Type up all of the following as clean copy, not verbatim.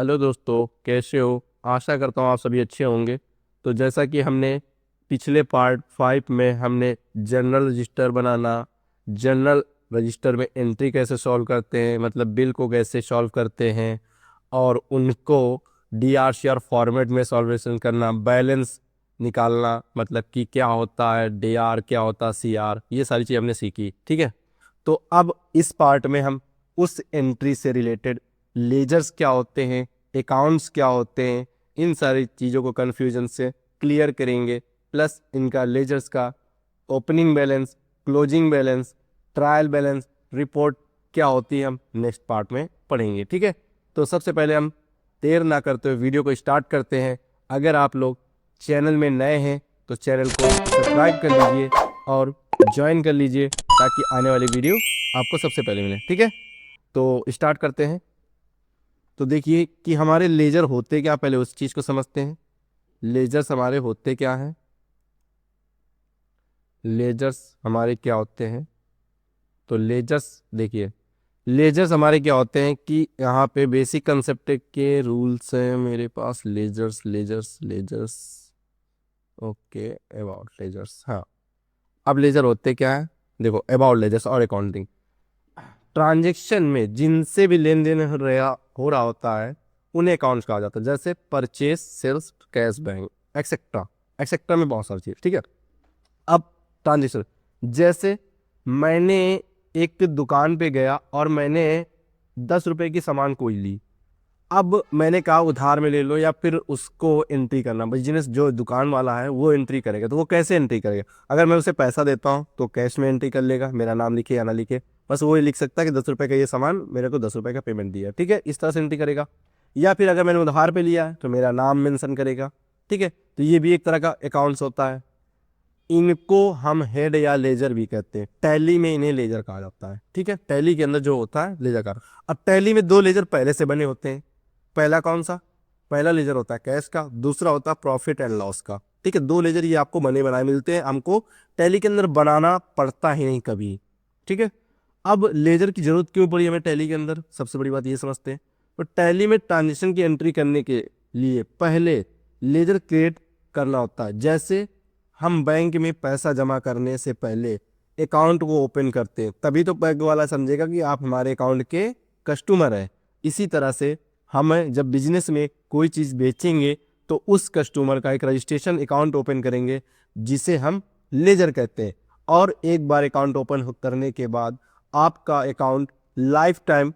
Hello दोस्तों, कैसे हो? आशा करता हूँ आप सभी अच्छे होंगे। तो जैसा कि हमने पिछले पार्ट 5 में हमने जनरल रजिस्टर बनाना, जनरल रजिस्टर में एंट्री कैसे सॉल्व करते हैं, मतलब बिल को कैसे सॉल्व करते हैं और उनको DRCR फॉर्मेट में सॉल्वेशन करना, बैलेंस निकालना, मतलब कि क्या होता है DR, क्या होता है CR, ये सारी चीज़ हमने सीखी। ठीक है। तो अब इस पार्ट में हम उस एंट्री से रिलेटेड लेजर्स क्या होते हैं, अकाउंट्स क्या होते हैं, इन सारी चीज़ों को कन्फ्यूजन से क्लियर करेंगे। प्लस इनका लेजर्स का opening balance, closing balance, trial balance, report क्या होती है, हम नेक्स्ट पार्ट में पढ़ेंगे। ठीक है। तो सबसे पहले हम देर ना करते हुए वीडियो को स्टार्ट करते हैं। अगर आप लोग चैनल में नए हैं तो चैनल को सब्सक्राइब कर लीजिए और ज्वाइन कर लीजिए ताकि आने वाली वीडियो आपको सबसे पहले मिले। ठीक है। तो स्टार्ट करते हैं। तो देखिए कि हमारे लेजर होते क्या, पहले उस चीज़ को समझते हैं। लेजर्स हमारे होते क्या हैं? लेजर्स हमारे क्या होते हैं? तो लेजर्स देखिए, लेजर्स हमारे क्या होते हैं कि यहाँ पे बेसिक कंसेप्ट के रूल्स हैं मेरे पास। Ledgers ledgers ledgers, okay, about ledgers. हाँ, अब लेजर होते क्या है? देखो, अबाउट लेजर्स और अकाउंटिंग ट्रांजैक्शन में जिनसे भी लेन देन हो रहा होता है उन्हें अकाउंट्स कहा जाता है, जैसे purchase, sales, cash, bank, etcetera. Etcetera में बहुत सारी चीज। ठीक है। अब ट्रांजेक्शन, जैसे मैंने एक दुकान पे गया और मैंने 10 रुपए की सामान कोई ली। अब मैंने कहा उधार में ले लो या फिर उसको एंट्री करना, बिजनेस जो दुकान वाला है वो एंट्री करेगा। तो वो कैसे एंट्री करेगा? अगर मैं उसे पैसा देता हूँ तो कैश में एंट्री कर लेगा, मेरा नाम लिखे या ना लिखे, बस वो ही लिख सकता है कि 10 रुपए का ये सामान, मेरे को 10 रुपए का पेमेंट दिया। ठीक है, इस तरह से एंट्री करेगा। या फिर अगर मैंने उधार पे लिया है तो मेरा नाम मेंशन करेगा। ठीक है। तो ये भी एक तरह का अकाउंट्स होता है। इनको हम हेड या लेजर भी कहते हैं। टैली में इन्हें लेजर कहा जाता है। ठीक है, टैली के अंदर जो होता है लेजर का। अब टैली में दो लेजर पहले से बने होते हैं। पहला कौन सा? पहला लेजर होता है कैश का, दूसरा होता है प्रॉफिट एंड लॉस का। ठीक है, दो लेजर ये आपको बने बनाए मिलते हैं, हमको टैली के अंदर बनाना पड़ता ही नहीं कभी। ठीक है। अब लेजर की जरूरत क्यों पड़ी हमें टैली के अंदर, सबसे बड़ी बात ये समझते हैं। तो टैली में ट्रांजेक्शन की एंट्री करने के लिए पहले लेजर क्रिएट करना होता है। जैसे हम बैंक में पैसा जमा करने से पहले अकाउंट को ओपन करते हैं, तभी तो बैंक वाला समझेगा कि आप हमारे अकाउंट के कस्टमर हैं। इसी तरह से हम जब बिजनेस में कोई चीज़ बेचेंगे तो उस कस्टमर का एक रजिस्ट्रेशन अकाउंट ओपन करेंगे जिसे हम लेजर कहते हैं। और एक बार अकाउंट ओपन करने के बाद आपका अकाउंट लाइफ टाइम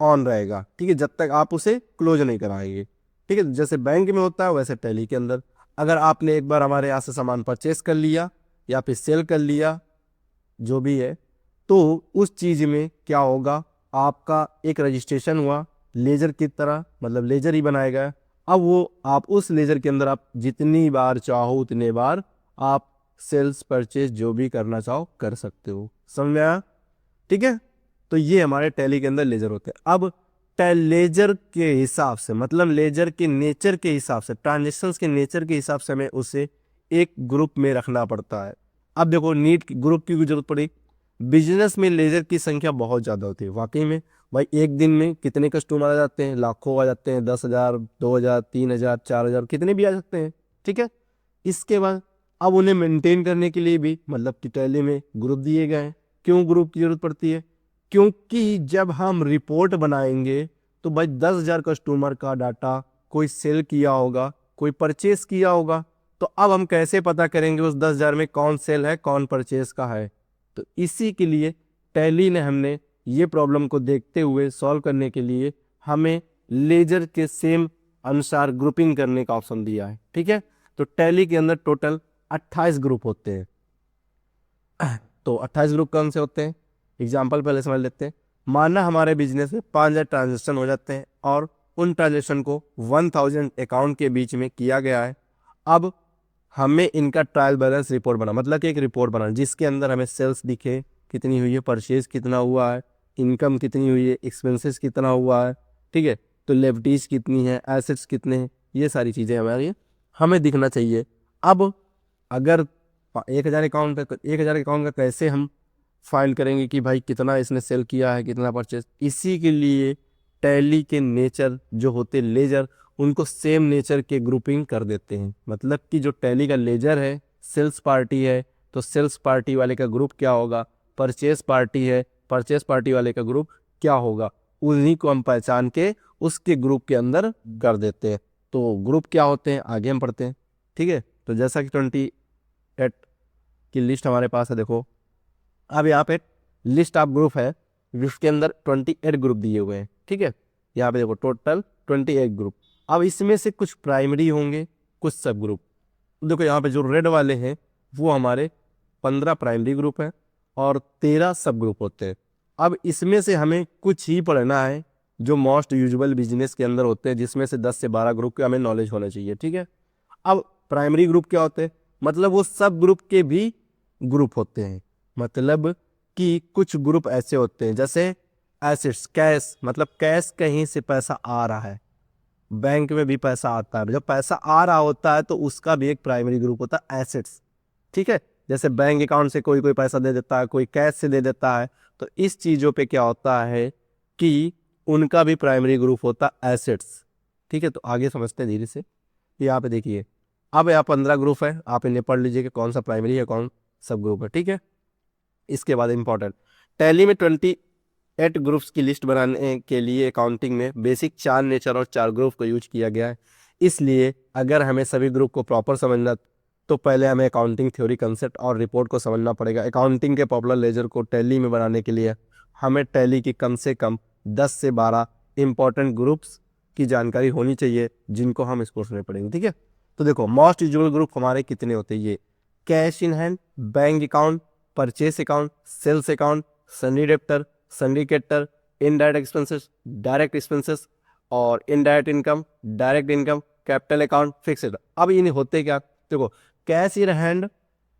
ऑन रहेगा। ठीक है, जब तक आप उसे क्लोज नहीं कराएंगे। ठीक है, जैसे बैंक में होता है वैसे टैली के अंदर अगर आपने एक बार हमारे यहाँ से सामान परचेस कर लिया या फिर सेल कर लिया, जो भी है, तो उस चीज़ में क्या होगा, आपका एक रजिस्ट्रेशन हुआ लेजर की तरह, मतलब लेजर ही बनाएगा। अब वो आप उस लेजर के अंदर आप जितनी बार चाहो उतने बार आप सेल्स परचेज जो भी करना चाहो कर सकते हो। समझ में आया? ठीक है। तो ये हमारे टैली के अंदर लेजर होते हैं। अब लेजर के हिसाब से, मतलब लेजर के नेचर के हिसाब से, ट्रांजेक्शन्स के नेचर के हिसाब से हमें उसे एक ग्रुप में रखना पड़ता है। अब देखो, नीट ग्रुप की जरूरत पड़ी। बिजनेस में लेजर की संख्या बहुत ज़्यादा होती है वाकई में। भाई एक दिन में कितने कस्टमर आ जाते हैं, लाखों आ जाते हैं, 10,000, 2,000, 3,000, 4,000, कितने भी आ सकते हैं। ठीक है। इसके बाद अब उन्हें मेंटेन करने के लिए भी, मतलब कि टैली में ग्रुप दिए गए हैं। क्यों ग्रुप की जरूरत पड़ती है? क्योंकि जब हम रिपोर्ट बनाएंगे तो भाई 10,000 कस्टमर का डाटा कोई सेल किया होगा, कोई परचेस किया होगा। तो अब हम कैसे पता करेंगे उस 10,000 में कौन सेल है कौन परचेस का है? तो इसी के लिए टैली ने हमने ये प्रॉब्लम को देखते हुए सॉल्व करने के लिए हमें लेजर के सेम अनुसार ग्रुपिंग करने का ऑप्शन दिया है। ठीक है। तो टैली के अंदर टोटल 28 ग्रुप होते हैं। तो 28 ग्रुप कौन से होते हैं? एग्जाम्पल पहले समझ लेते हैं। माना हमारे बिजनेस में 5,000 ट्रांजेक्शन हो जाते हैं और उन ट्रांजेक्शन को 1,000 अकाउंट के बीच में किया गया है। अब हमें इनका ट्रायल बैलेंस रिपोर्ट बना, मतलब कि एक रिपोर्ट बना जिसके अंदर हमें सेल्स दिखे कितनी हुई है, परचेज कितना हुआ है, इनकम कितनी हुई है, एक्सपेंसेस कितना हुआ है। ठीक है। तो लेवटीज कितनी है, एसेट्स कितने हैं, ये सारी चीज़ें हमारी हमें दिखना चाहिए। अब अगर 1,000 अकाउंट है तो 1,000 अकाउंट का कैसे हम फाइंड करेंगे कि भाई कितना इसने सेल किया है, कितना परचेज? इसी के लिए टैली के नेचर जो होते लेजर, उनको सेम नेचर के ग्रुपिंग कर देते हैं। मतलब कि जो टैली का लेजर है, सेल्स पार्टी है, तो सेल्स पार्टी वाले का ग्रुप क्या होगा, परचेस पार्टी है, परचेस पार्टी वाले का ग्रुप क्या होगा, उन्हीं को हम पहचान के उसके ग्रुप के अंदर कर देते हैं। तो ग्रुप क्या होते हैं आगे हम पढ़ते हैं, ठीक है। तो जैसा कि 28 की लिस्ट हमारे पास है, देखो अब यहाँ पे लिस्ट ऑफ ग्रुप है जिसके अंदर 28 ग्रुप दिए हुए हैं, ठीक है। यहाँ पे देखो टोटल 28 ग्रुप। अब इसमें से कुछ प्राइमरी होंगे, कुछ सब ग्रुप। देखो यहाँ पे जो रेड वाले हैं वो हमारे 15 प्राइमरी ग्रुप हैं और 13 सब ग्रुप होते हैं। अब इसमें से हमें कुछ ही पढ़ना है जो मोस्ट यूजुअल बिजनेस के अंदर होते हैं, जिसमें से 10 से 12 ग्रुप का हमें नॉलेज होना चाहिए, ठीक है। अब प्राइमरी ग्रुप क्या होते हैं, मतलब वो सब ग्रुप के भी ग्रुप होते हैं। मतलब कि कुछ ग्रुप ऐसे होते हैं जैसे एसेट्स, कैश, मतलब कैश कहीं से पैसा आ रहा है, बैंक में भी पैसा आता है, जब पैसा आ रहा होता है तो उसका भी एक प्राइमरी ग्रुप होता है एसेट्स, ठीक है। जैसे बैंक अकाउंट से कोई कोई पैसा दे देता है, कोई कैश से दे देता है, तो इस चीज़ों पे क्या होता है कि उनका भी प्राइमरी ग्रुप होता है एसेट्स, ठीक है। तो आगे समझते हैं धीरे से। यहाँ पे देखिए अब यहाँ 15 ग्रुप है, आप इन्हें पढ़ लीजिए कि कौन सा प्राइमरी है कौन सब ग्रुप है, ठीक है। इसके बाद इंपॉर्टेंट, टैली में 28 ग्रुप्स की लिस्ट बनाने के लिए अकाउंटिंग में बेसिक 4 नेचर और 4 ग्रुप को यूज किया गया है। इसलिए अगर हमें सभी ग्रुप को प्रॉपर समझना तो पहले हमें अकाउंटिंग थ्योरी, कंसेप्ट और रिपोर्ट को समझना पड़ेगा। अकाउंटिंग के पॉपुलर लेजर को टैली में बनाने के लिए हमें टैली की कम से कम 10 से 12 इंपॉर्टेंट ग्रुप्स की जानकारी होनी चाहिए, जिनको हम इस कोर्स में पढ़ेंगे, ठीक है। तो देखो मोस्ट यूजुअल ग्रुप हमारे कितने होते हैं, ये cash in hand, bank account, purchase account, sales account, sundry debtor, sundry creditor, indirect expenses, direct expenses और indirect income, direct income, capital account, fixed. अब ये होते क्या, देखो कैश इन हैंड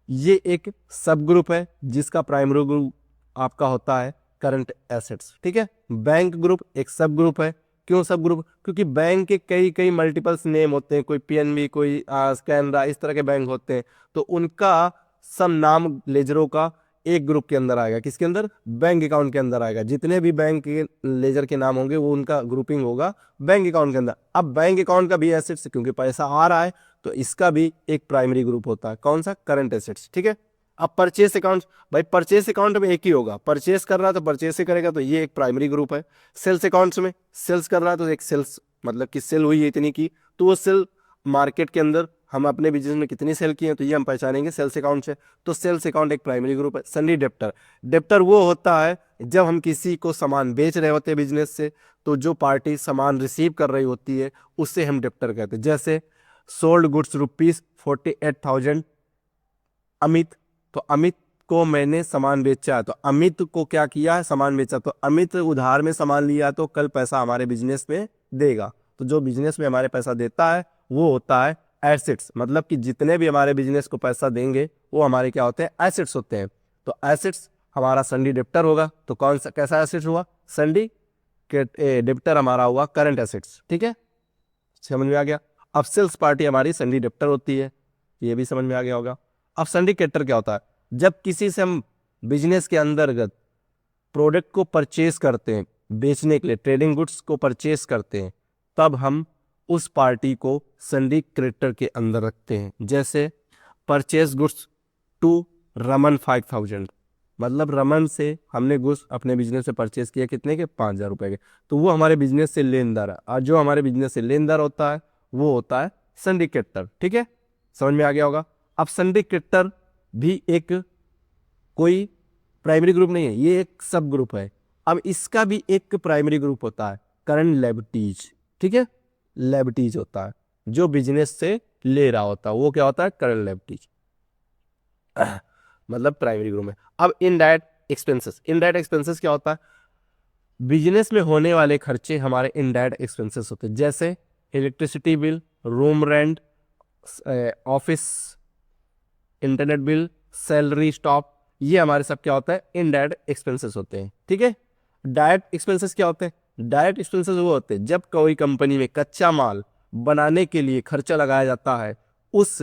ये एक सब ग्रुप है जिसका प्राइमरी ग्रुप आपका होता है करंट एसेट्स, ठीक है। बैंक ग्रुप एक सब ग्रुप है। क्यों सब ग्रुप, क्योंकि बैंक के कई कई मल्टीपल्स नेम होते हैं, कोई पीएनबी, कोई कैनरा, इस तरह के बैंक होते हैं, तो उनका सब नाम लेजरों का एक ग्रुप के अंदर आएगा। किसके अंदर, बैंक अकाउंट के अंदर आएगा। जितने भी बैंक के लेजर के नाम होंगे वो उनका ग्रुपिंग होगा बैंक अकाउंट के अंदर। अब बैंक अकाउंट का भी एसेट्स, क्योंकि पैसा आ रहा है तो इसका भी एक प्राइमरी ग्रुप होता है, कौन सा, करंट एसेट्स, ठीक है। अब परचेस अकाउंट, भाई परचेस अकाउंट में एक ही होगा, परचेस कर रहा है तो परचेस से करेगा, तो ये एक प्राइमरी ग्रुप है। सेल्स अकाउंट्स में सेल्स कर रहा है तो एक सेल्स, मतलब कि सेल हुई है इतनी की, तो वो सेल मार्केट के अंदर हम अपने बिजनेस में कितनी सेल की है तो ये हम पहचानेंगे सेल्स अकाउंट से, तो सेल्स अकाउंट एक प्राइमरी ग्रुप है। सन्नी डेप्टर, डेप्टर वो होता है जब हम किसी को सामान बेच रहे होते हैं बिजनेस से, तो जो पार्टी सामान रिसीव कर रही होती है उससे हम डेप्टर कहते हैं। जैसे सोल्ड गुड्स ₹48,000 अमित, तो अमित को मैंने सामान बेचा, तो अमित को क्या किया है, सामान बेचा, तो अमित उधार में सामान लिया तो कल पैसा हमारे बिजनेस में देगा। तो जो बिजनेस में हमारे पैसा देता है वो होता है एसेट्स, मतलब कि जितने भी हमारे बिजनेस को पैसा देंगे वो हमारे क्या होते हैं, एसेट्स होते हैं। तो एसेट्स हमारा सन्डी डेप्टर होगा, तो कौन सा कैसा एसेट्स हुआ, सन्डी डेप्टर हमारा हुआ करंट एसेट्स, ठीक है, समझ में आ गया। अब सेल्स पार्टी हमारी सन्डी डेप्टर होती है, ये भी समझ में आ गया होगा। अब सिंडिकेटर क्या होता है, जब किसी से हम बिजनेस के अंतर्गत प्रोडक्ट को परचेज करते हैं, बेचने के लिए ट्रेडिंग गुड्स को परचेज करते हैं, तब हम उस पार्टी को सिंडिकेटर के अंदर रखते हैं। जैसे परचेज गुड्स टू रमन 5,000, मतलब रमन से हमने गुड्स अपने बिजनेस से परचेज किया, कितने के, 5,000 रुपए के, तो वो हमारे बिजनेस से लेनदार है, और जो हमारे बिजनेस से लेनदार होता है वो होता है सिंडिकेटर, ठीक है, समझ में आ गया होगा। अब सिंडिकेटर भी एक कोई प्राइमरी ग्रुप नहीं है, ये एक सब ग्रुप है। अब इसका भी एक प्राइमरी ग्रुप होता है करंट लायबिलिटीज, ठीक है, लायबिलिटीज होता है जो बिजनेस से ले रहा होता है, वो क्या होता है, करंट लायबिलिटीज, मतलब प्राइमरी ग्रुप में। अब इनडायरेक्ट एक्सपेंसेस, इनडायरेक्ट एक्सपेंसेस क्या होता है, बिजनेस में होने वाले खर्चे हमारे इनडायरेक्ट एक्सपेंसेस होते हैं। जैसे electricity bill, room rent, office internet bill, salary stop, ये हमारे सब क्या होता है, इनडायरेक्ट एक्सपेंसेस होते हैं, ठीक है। डायरेक्ट एक्सपेंसेस क्या होते हैं, डायरेक्ट एक्सपेंसेस वो होते हैं जब कोई कंपनी में कच्चा माल बनाने के लिए खर्चा लगाया जाता है, उस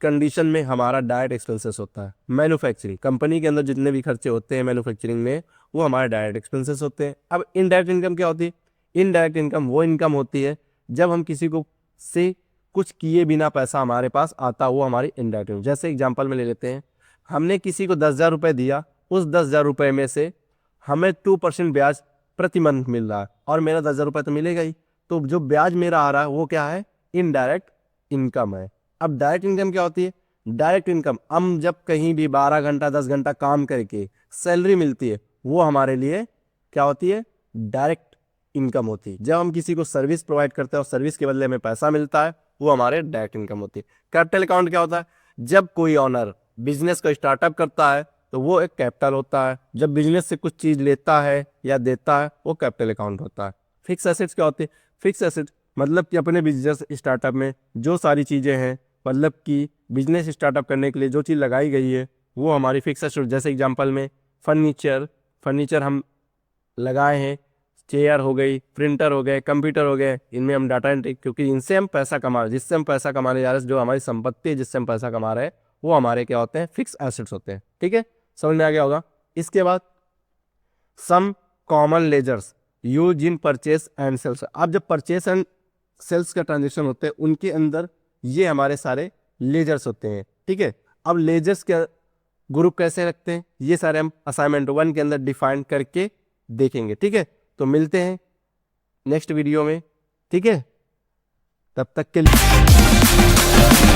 कंडीशन में हमारा डायरेक्ट एक्सपेंसेस होता है। मैन्युफैक्चरिंग, कंपनी के अंदर जितने भी खर्चे होते हैं मैन्युफैक्चरिंग में, वो हमारे डायरेक्ट एक्सपेंसेस होते हैं। अब इनडायरेक्ट इनकम क्या होती है, इनडायरेक्ट इनकम वो इनकम होती है जब हम किसी को से कुछ किए बिना पैसा हमारे पास आता, वो हमारी इनडायरेक्ट इनकम। जैसे एग्जांपल में ले लेते हैं, हमने किसी को 10,000 रुपये दिया, उस 10,000 रुपये में से हमें 2% ब्याज प्रति मंथ मिल रहा है और मेरा 10,000 रुपये तो मिलेगा ही, तो जो ब्याज मेरा आ रहा है वो क्या है, इनडायरेक्ट इनकम है। अब डायरेक्ट इनकम क्या होती है, डायरेक्ट इनकम हम जब कहीं भी 12 घंटा 10 घंटा काम करके सैलरी मिलती है, वो हमारे लिए क्या होती है, डायरेक्ट इनकम होती है। जब हम किसी को सर्विस प्रोवाइड करते हैं और सर्विस के बदले में पैसा मिलता है, वो हमारे डायरेक्ट इनकम होती है। कैपिटल अकाउंट क्या होता है, जब कोई ऑनर बिजनेस को स्टार्टअप करता है तो वो एक कैपिटल होता है, जब बिजनेस से कुछ चीज लेता है या देता है वो कैपिटल अकाउंट होता है। फिक्स एसेट्स क्या होते हैं, फिक्स एसेट मतलब कि अपने बिजनेस स्टार्टअप में जो सारी चीजें हैं, मतलब कि बिजनेस स्टार्टअप करने के लिए जो चीज़ लगाई गई है वो हमारी फिक्स एसेट। जैसे एग्जांपल में फर्नीचर हम लगाए हैं, चेयर हो गई, प्रिंटर हो गए, कंप्यूटर हो गए, इनमें हम डाटा एंट्री, क्योंकि इनसे हम पैसा कमा रहे, जिससे हम पैसा कमाने जा रहे हैं, जो हमारी संपत्ति है जिससे हम पैसा कमा रहे हैं, वो हमारे क्या होते हैं, फिक्स एसेट्स होते हैं। ठीक है, समझ में आ गया होगा। इसके बाद some common ledgers use in purchase and sales. अब जब परचेस एंड सेल्स का ट्रांजेक्शन होते हैं उनके अंदर ये हमारे सारे लेजर्स होते हैं। ठीक है, अब लेजर्स के ग्रुप कैसे रखते हैं, ये सारे हम असाइनमेंट 1 के अंदर डिफाइन करके देखेंगे। ठीक है, तो मिलते हैं नेक्स्ट वीडियो में। ठीक है, तब तक के लिए